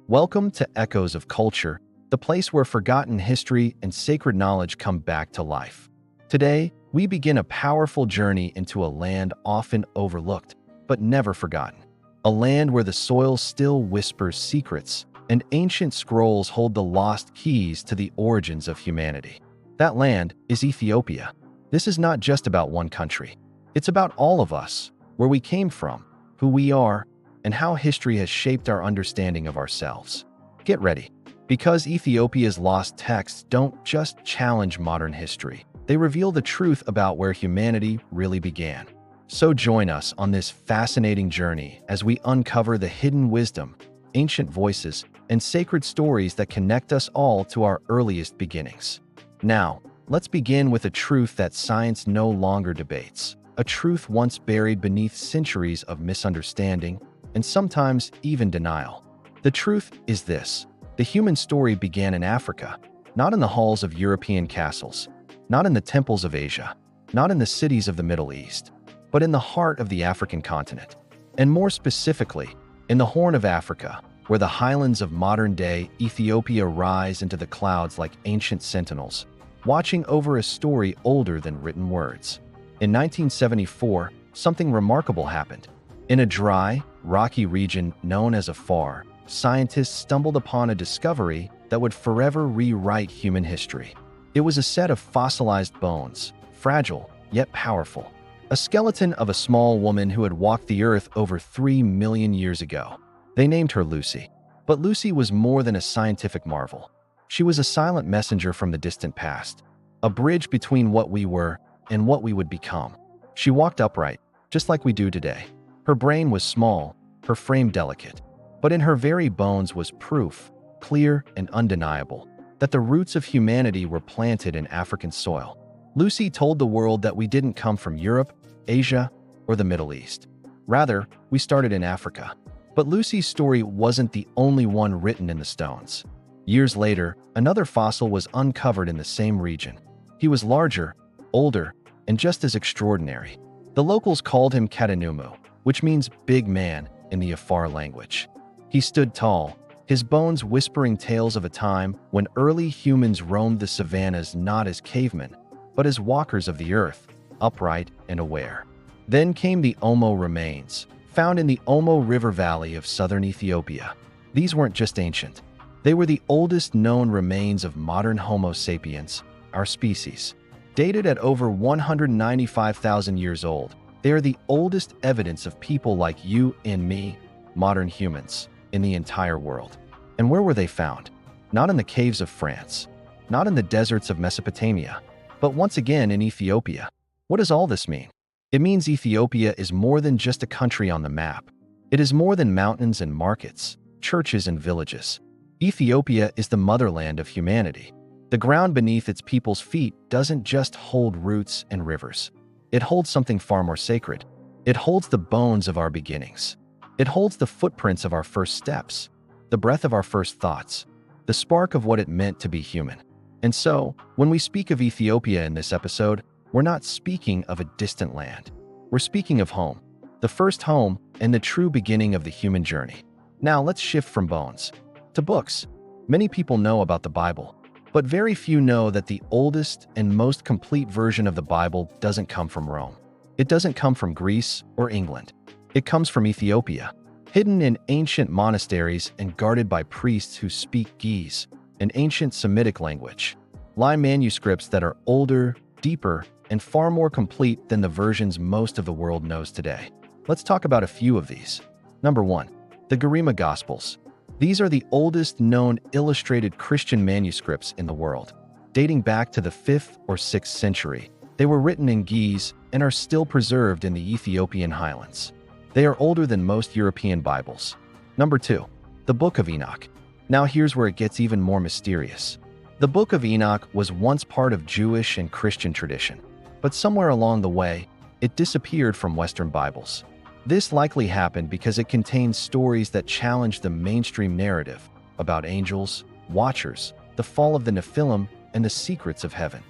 Welcome to Echoes of Culture, the place where forgotten history and sacred knowledge come back to life. Today, we begin a powerful journey into a land often overlooked, but never forgotten. A land where the soil still whispers secrets, and ancient scrolls hold the lost keys to the origins of humanity. That land is Ethiopia. This is not just about one country. It's about all of us, where we came from, who we are, and how history has shaped our understanding of ourselves. Get ready, because Ethiopia's lost texts don't just challenge modern history. They reveal the truth about where humanity really began. So join us on this fascinating journey as we uncover the hidden wisdom, ancient voices, and sacred stories that connect us all to our earliest beginnings. Now, let's begin with a truth that science no longer debates, a truth once buried beneath centuries of misunderstanding and sometimes even denial. The truth is this: the human story began in Africa, not in the halls of European castles, not in the temples of Asia, not in the cities of the Middle East, but in the heart of the African continent, and more specifically, in the Horn of Africa, where the highlands of modern-day Ethiopia rise into the clouds like ancient sentinels, watching over a story older than written words. In 1974, something remarkable happened. In a dry, rocky region known as Afar, scientists stumbled upon a discovery that would forever rewrite human history. It was a set of fossilized bones, fragile yet powerful. A skeleton of a small woman who had walked the earth over 3 million years ago. They named her Lucy. But Lucy was more than a scientific marvel. She was a silent messenger from the distant past, a bridge between what we were and what we would become. She walked upright, just like we do today. Her brain was small, her frame delicate, but in her very bones was proof, clear and undeniable, that the roots of humanity were planted in African soil. Lucy told the world that we didn't come from Europe, Asia, or the Middle East. Rather, we started in Africa. But Lucy's story wasn't the only one written in the stones. Years later, another fossil was uncovered in the same region. He was larger, older, and just as extraordinary. The locals called him Katanumu, which means big man in the Afar language. He stood tall, his bones whispering tales of a time when early humans roamed the savannas not as cavemen, but as walkers of the earth, upright and aware. Then came the Omo remains, found in the Omo River Valley of southern Ethiopia. These weren't just ancient. They were the oldest known remains of modern Homo sapiens, our species. Dated at over 195,000 years old, they are the oldest evidence of people like you and me, modern humans, in the entire world. And where were they found? Not in the caves of France, not in the deserts of Mesopotamia, but once again in Ethiopia. What does all this mean? It means Ethiopia is more than just a country on the map. It is more than mountains and markets, churches and villages. Ethiopia is the motherland of humanity. The ground beneath its people's feet doesn't just hold roots and rivers. It holds something far more sacred. It holds the bones of our beginnings. It holds the footprints of our first steps, the breath of our first thoughts, the spark of what it meant to be human. And so, when we speak of Ethiopia in this episode, we're not speaking of a distant land. We're speaking of home, the first home and the true beginning of the human journey. Now let's shift from bones to books. Many people know about the Bible, but very few know that the oldest and most complete version of the Bible doesn't come from Rome. It doesn't come from Greece or England. It comes from Ethiopia, hidden in ancient monasteries and guarded by priests who speak Ge'ez, an ancient Semitic language. Lie manuscripts that are older, deeper, and far more complete than the versions most of the world knows today. Let's talk about a few of these. Number 1. The Garima Gospels. These are the oldest known illustrated Christian manuscripts in the world. Dating back to the 5th or 6th century, they were written in Ge'ez and are still preserved in the Ethiopian highlands. They are older than most European Bibles. Number 2. The Book of Enoch. Now here's where it gets even more mysterious. The Book of Enoch was once part of Jewish and Christian tradition, but somewhere along the way, it disappeared from Western Bibles. This likely happened because it contains stories that challenged the mainstream narrative about angels, watchers, the fall of the Nephilim, and the secrets of heaven.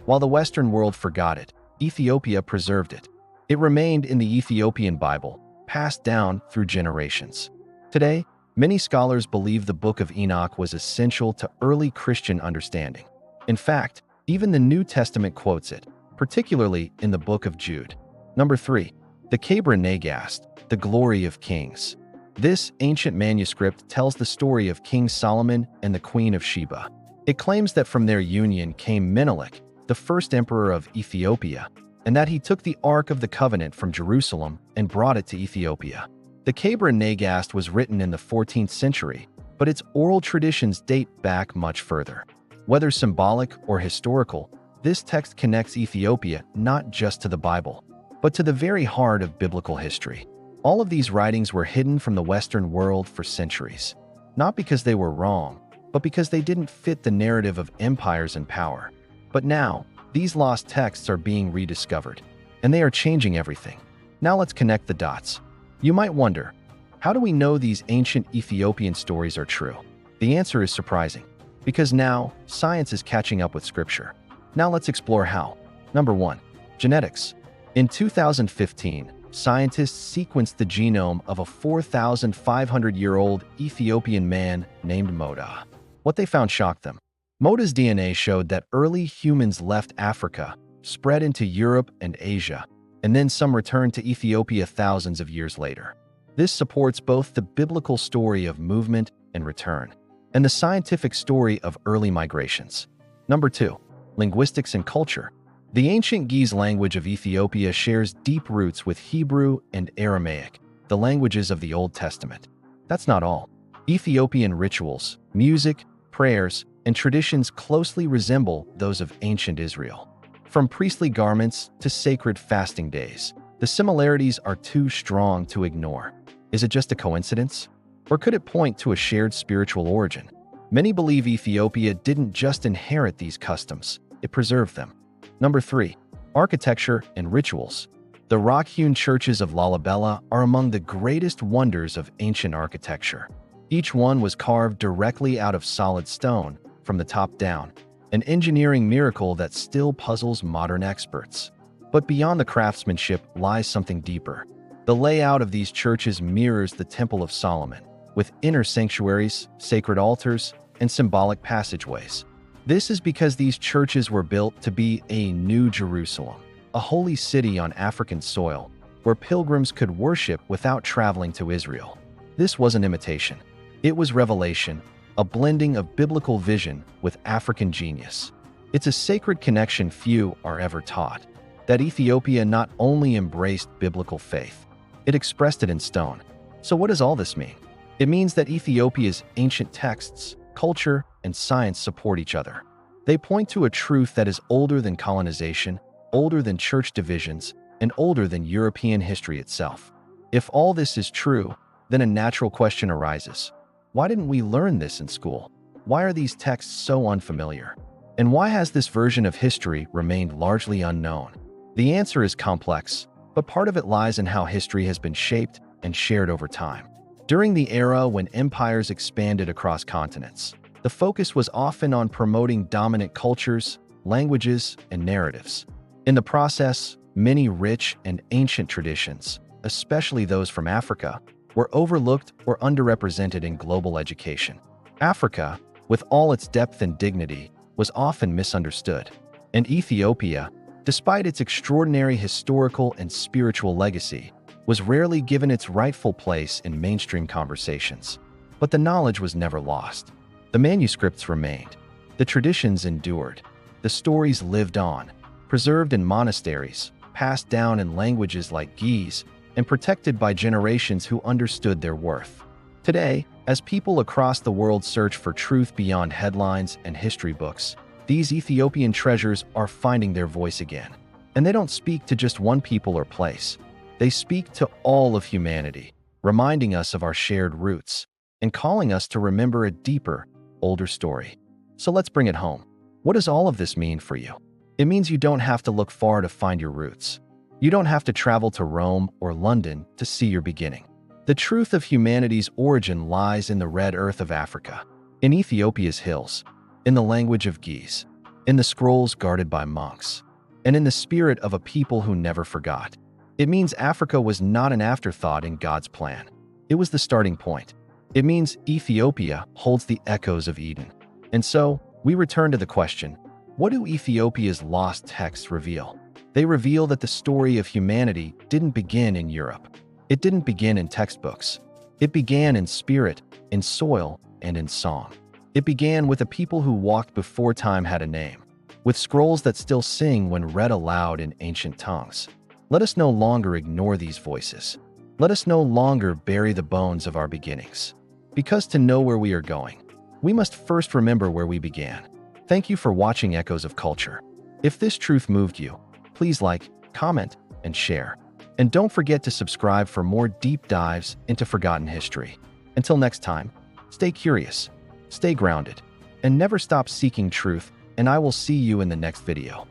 While the Western world forgot it, Ethiopia preserved it. It remained in the Ethiopian Bible, passed down through generations. Today, Many scholars believe the Book of Enoch was essential to early Christian understanding. In fact, even the New Testament quotes it, particularly in the Book of Jude. Number 3. The Kebra Nagast, the Glory of Kings. This ancient manuscript tells the story of King Solomon and the Queen of Sheba. It claims that from their union came Menelik, the first emperor of Ethiopia, and that he took the Ark of the Covenant from Jerusalem and brought it to Ethiopia. The Kebra Nagast was written in the 14th century, but its oral traditions date back much further. Whether symbolic or historical, this text connects Ethiopia not just to the Bible, but to the very heart of biblical history. All of these writings were hidden from the Western world for centuries, not because they were wrong, but because they didn't fit the narrative of empires and power. But now, these lost texts are being rediscovered, and they are changing everything. Now let's connect the dots. You might wonder, how do we know these ancient Ethiopian stories are true? The answer is surprising, because now science is catching up with scripture. Now let's explore how. Number 1. Genetics. In 2015, scientists sequenced the genome of a 4,500-year-old Ethiopian man named Moda. What they found shocked them. Moda's DNA showed that early humans left Africa, spread into Europe and Asia, and then some returned to Ethiopia thousands of years later. This supports both the biblical story of movement and return, and the scientific story of early migrations. Number 2. Linguistics and culture. The ancient Ge'ez language of Ethiopia shares deep roots with Hebrew and Aramaic, the languages of the Old Testament. That's not all. Ethiopian rituals, music, prayers, and traditions closely resemble those of ancient Israel. From priestly garments to sacred fasting days, the similarities are too strong to ignore. Is it just a coincidence? Or could it point to a shared spiritual origin? Many believe Ethiopia didn't just inherit these customs, it preserved them. Number 3. Architecture and rituals. The rock-hewn churches of Lalibela are among the greatest wonders of ancient architecture. Each one was carved directly out of solid stone, from the top down, an engineering miracle that still puzzles modern experts. But beyond the craftsmanship lies something deeper. The layout of these churches mirrors the Temple of Solomon, with inner sanctuaries, sacred altars, and symbolic passageways. This is because these churches were built to be a new Jerusalem, a holy city on African soil, where pilgrims could worship without traveling to Israel. This wasn't imitation. It was revelation, a blending of biblical vision with African genius. It's a sacred connection few are ever taught, that Ethiopia not only embraced biblical faith, it expressed it in stone. So what does all this mean? It means that Ethiopia's ancient texts, culture, and science support each other. They point to a truth that is older than colonization, older than church divisions, and older than European history itself. If all this is true, then a natural question arises. Why didn't we learn this in school? Why are these texts so unfamiliar? And why has this version of history remained largely unknown? The answer is complex, but part of it lies in how history has been shaped and shared over time. During the era when empires expanded across continents, the focus was often on promoting dominant cultures, languages, and narratives. In the process, many rich and ancient traditions, especially those from Africa, were overlooked or underrepresented in global education. Africa, with all its depth and dignity, was often misunderstood. And Ethiopia, despite its extraordinary historical and spiritual legacy, was rarely given its rightful place in mainstream conversations. But the knowledge was never lost. The manuscripts remained. The traditions endured. The stories lived on, preserved in monasteries, passed down in languages like Ge'ez, and protected by generations who understood their worth. Today, as people across the world search for truth beyond headlines and history books, these Ethiopian treasures are finding their voice again. And they don't speak to just one people or place. They speak to all of humanity, reminding us of our shared roots and calling us to remember a deeper, older story. So let's bring it home. What does all of this mean for you? It means you don't have to look far to find your roots. You don't have to travel to Rome or London to see your beginning. The truth of humanity's origin lies in the red earth of Africa, in Ethiopia's hills, in the language of Ge'ez, in the scrolls guarded by monks, and in the spirit of a people who never forgot. It means Africa was not an afterthought in God's plan. It was the starting point. It means Ethiopia holds the echoes of Eden. And so, we return to the question, what do Ethiopia's lost texts reveal? They reveal that the story of humanity didn't begin in Europe. It didn't begin in textbooks. It began in spirit, in soil, and in song. It began with a people who walked before time had a name, with scrolls that still sing when read aloud in ancient tongues. Let us no longer ignore these voices. Let us no longer bury the bones of our beginnings. Because to know where we are going, we must first remember where we began. Thank you for watching Echoes of Culture. If this truth moved you, please like, comment, and share. And don't forget to subscribe for more deep dives into forgotten history. Until next time, stay curious, stay grounded, and never stop seeking truth, and I will see you in the next video.